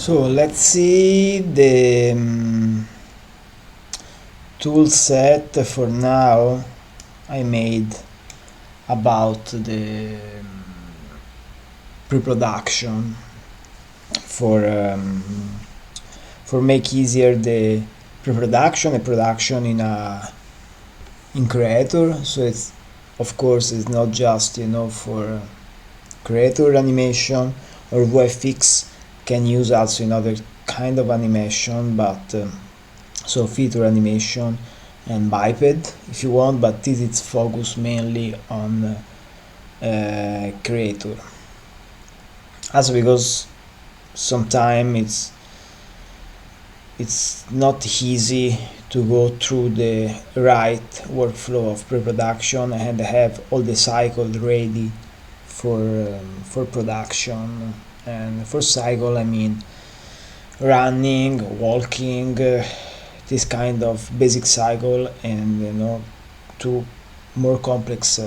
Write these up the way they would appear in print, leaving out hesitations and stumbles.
So let's see the tool set for now I made about the pre-production for make easier the pre-production and production in Creator. So it's, of course, it's not just for Creator animation, or VFX can use also in other kind of animation, but so feature animation and biped if you want, but this is focused mainly on Creator, also because sometimes it's not easy to go through the right workflow of pre-production and have all the cycle ready for production. And for cycle I mean running, walking, this kind of basic cycle, and to more complex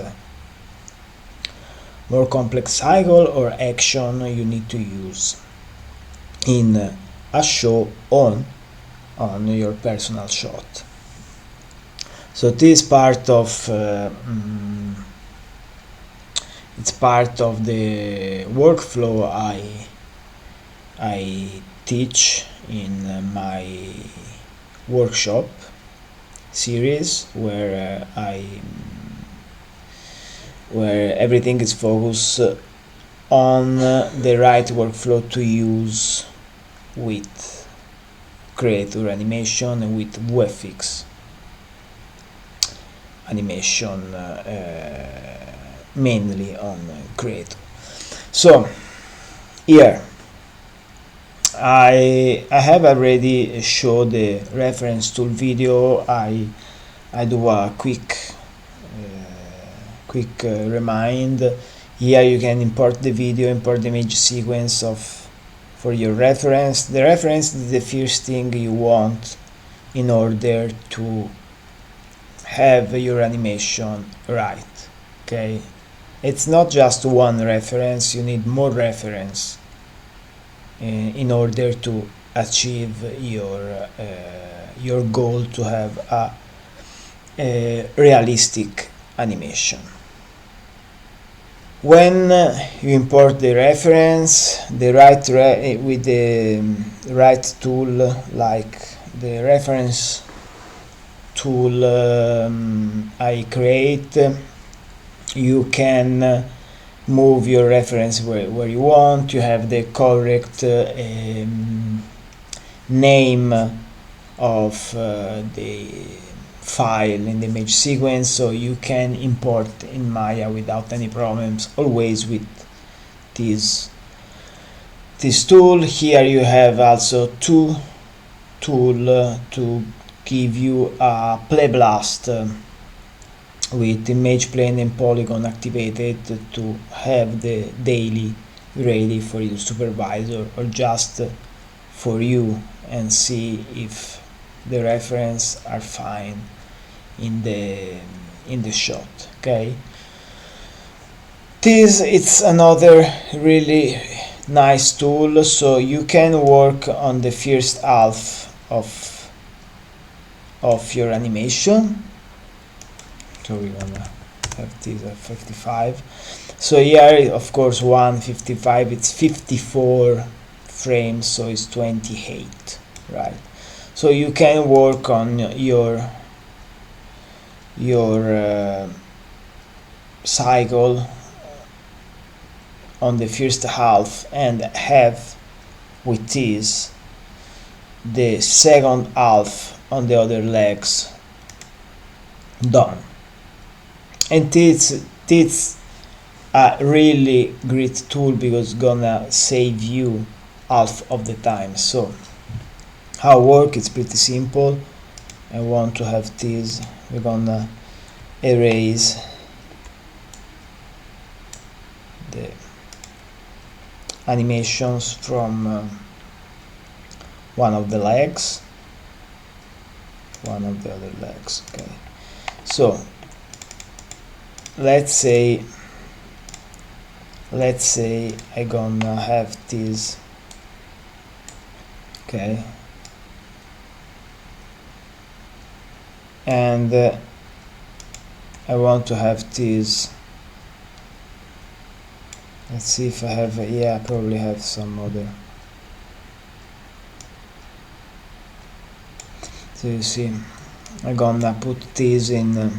cycle or action you need to use in a show on your personal shot. So this part of it's part of the workflow I teach in my workshop series, where everything is focused on the right workflow to use with Creator animation and with VFX animation, mainly on Creator. So here I have already showed the reference tool video. I do a quick remind. Here you can import the video, import the image sequence for your reference. The reference is the first thing you want in order to have your animation right. Okay, it's not just one reference, you need more reference in order to achieve your goal to have a realistic animation. When you import the reference, with the right tool, like the reference tool I create, you can move your reference where you want. You have the correct name of the file in the image sequence, so you can import in Maya without any problems, always with this tool. Here you have also two tools to give you a play blast with image plane and polygon activated to have the daily ready for your supervisor or just for you, and see if the reference are fine in the shot. Okay, this it's another really nice tool, so you can work on the first half of your animation. So we're gonna have this at 55. So here, of course, 155, it's 54 frames, so it's 28, right? So you can work on your cycle on the first half and have with this the second half on the other legs done. And it's a really great tool because it's gonna save you half of the time. So how it works, it's pretty simple. I want to have this. We're gonna erase the animations from one of the legs, one of the other legs. Okay, so let's say I gonna have this Okay, and I want to have this. Let's see if I have, yeah, I probably have some other. So you see, I'm gonna put this in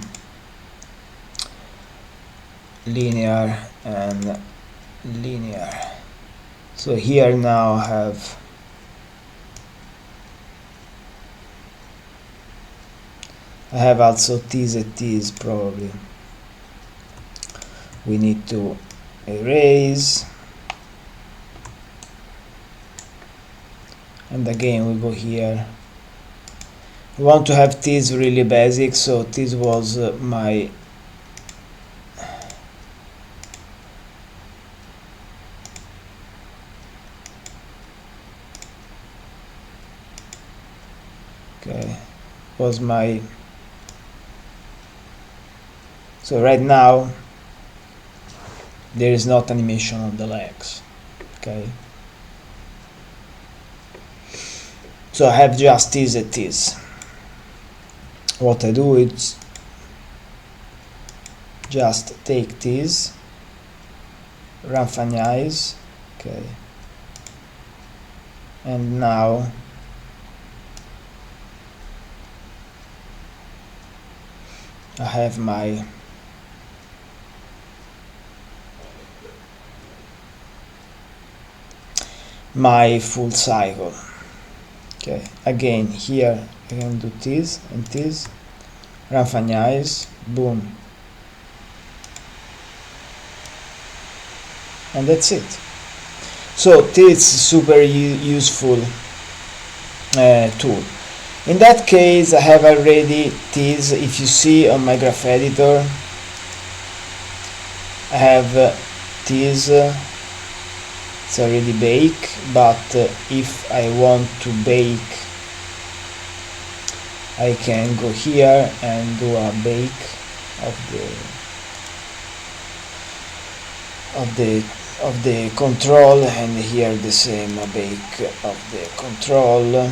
linear and linear. So here now I have also this and this probably. We need to erase, and again we go here. We want to have this really basic, so this was my was my, so right now there is not animation on the legs. Okay, so I have just this and this. What I do is just take this, RANFAGNIZE, okay, and now I have my full cycle. Okay, again here I can do this and this, RANFAGNIZE, boom, and that's it. So this is super useful tool. In that case, I have already this. If you see on my graph editor, I have this. It's already baked, but if I want to bake, I can go here and do a bake of the control, and here the same bake of the control.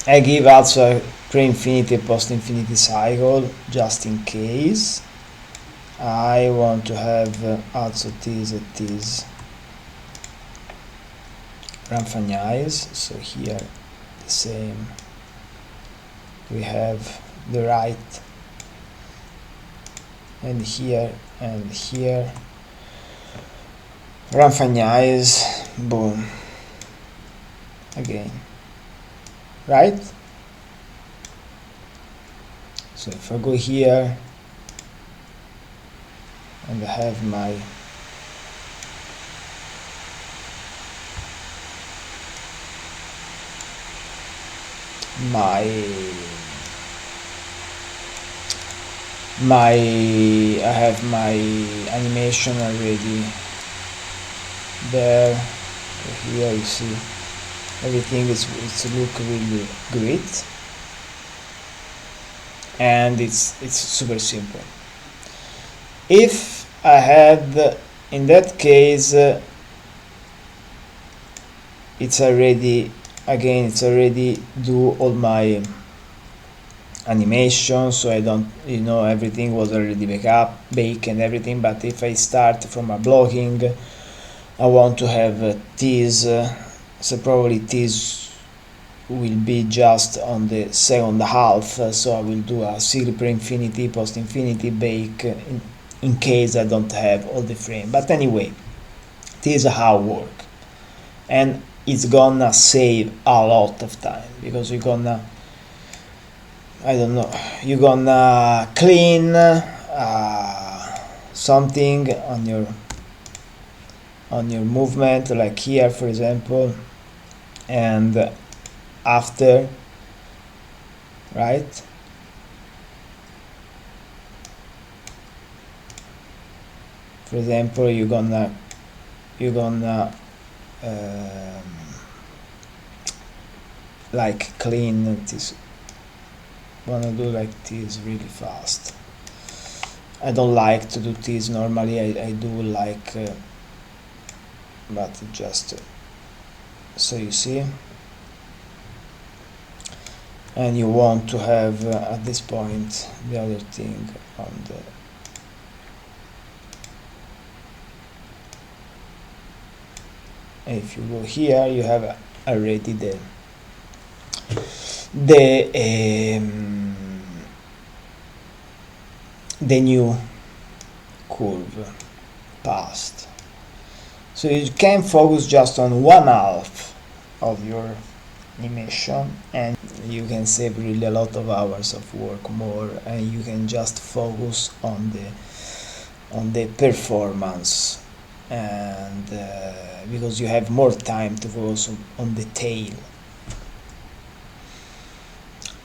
I give also a pre-infinity, post-infinity cycle, just in case. I want to have also this and this, RANFAGNIZE, so here the same. We have the right, and here, RANFAGNIZE, boom, again, right? So if I go here and I have my I have my animation already there. Here you see everything is look really great, and it's super simple. If I had, in that case, it's already do all my animation, so I don't, everything was already baked and everything. But if I start from a blocking, I want to have this, so probably this will be just on the second half, so I will do a single pre-infinity, post-infinity bake in case I don't have all the frame. But anyway, this is how it works, and it's gonna save a lot of time, because you're gonna, you're gonna clean something on your movement, like here for example, and after, right? For example, you're gonna like clean this, wanna do like this really fast. I don't like to do this normally. I do like but just so you see, and you want to have at this point the other thing on the if you go here, you have already the new curve passed. So you can focus just on one half of your animation, and you can save really a lot of hours of work more, and you can just focus on the performance, and because you have more time to focus on the tail,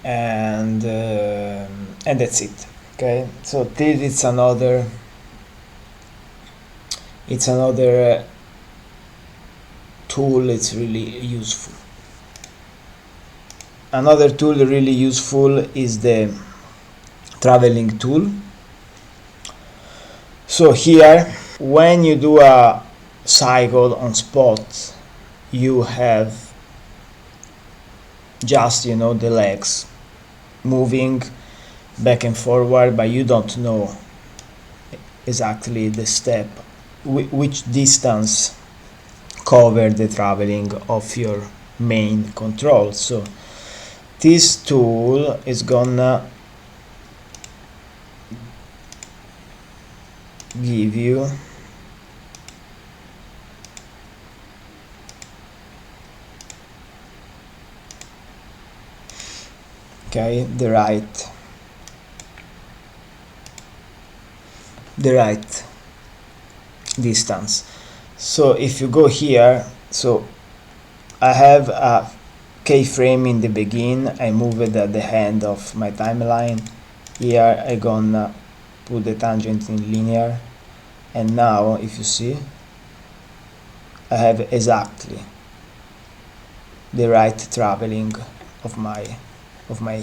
and that's it. Okay, so this is another tool. It's really useful. Another tool really useful is the traveling tool. So here, when you do a cycle on spot, you have just, you know, the legs moving back and forward, but you don't know exactly the step, which distance cover the traveling of your main control. So this tool is gonna give you the right distance. So if you go here, so I have a keyframe in the begin, I move it at the end of my timeline. Here I gonna put the tangent in linear, and now if you see, I have exactly the right traveling of my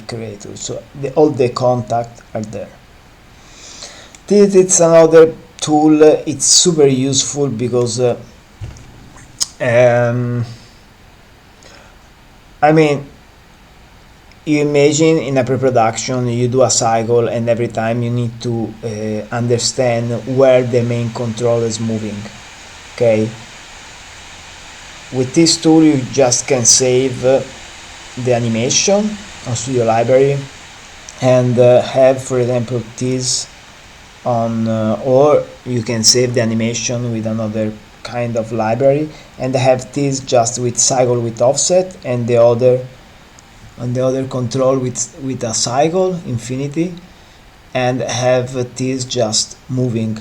creator. So all the contact are there. This is another tool. It's super useful because I mean, you imagine in a pre-production you do a cycle, and every time you need to understand where the main control is moving. Okay, with this tool you just can save the animation on Studio Library, and have, for example, this on or you can save the animation with another kind of library, and have this just with cycle with offset, and the other control with a cycle infinity, and have this just moving,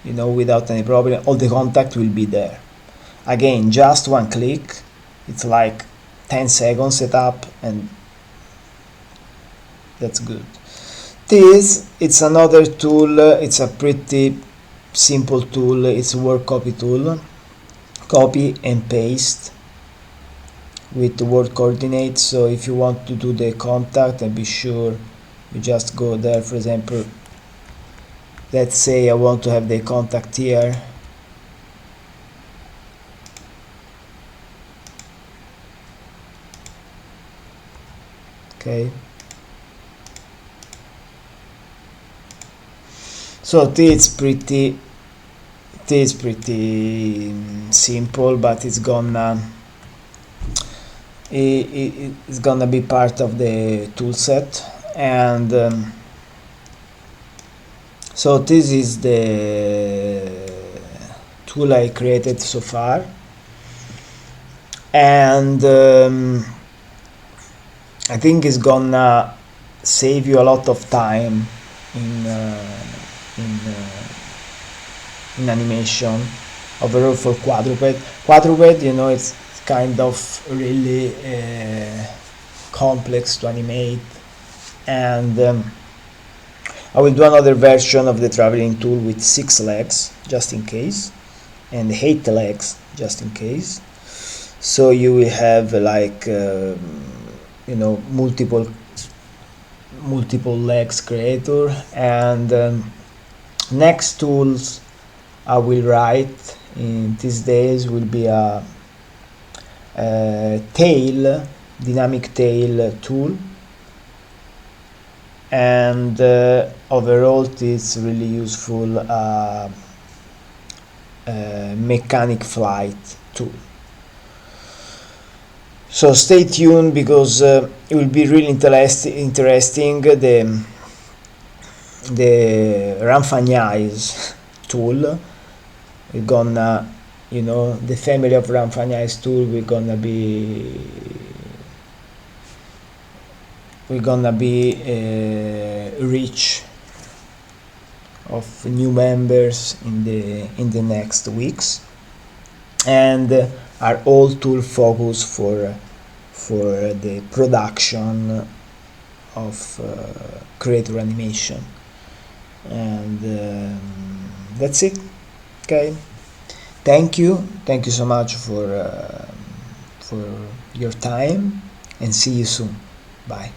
you know, without any problem. All the contact will be there. Again, just one click. It's like 10 seconds setup, and that's good. This, it's another tool. It's a pretty simple tool. It's a word copy tool. Copy and paste with the word coordinates. So if you want to do the contact, and be sure you just go there. For example, let's say I want to have the contact here. Okay, so this is pretty simple, but it's gonna it's gonna be part of the toolset. And so this is the tool I created so far, and I think it's gonna save you a lot of time in animation overall for quadruped. You know, it's kind of really complex to animate, and I will do another version of the traveling tool with 6 legs just in case, and 8 legs just in case, so you will have like you know, multiple legs creator. And next tools I will write in these days will be a tail, dynamic tail tool, and overall it's really useful mechanic flight tool. So stay tuned, because it will be really interesting, the RANFAGNIZE tool. We're gonna, the family of RANFAGNIZE tool, we're gonna be rich of new members in the next weeks, and are all tool focused for the production of creator animation. And that's it. Okay, thank you so much for your time, and see you soon. Bye.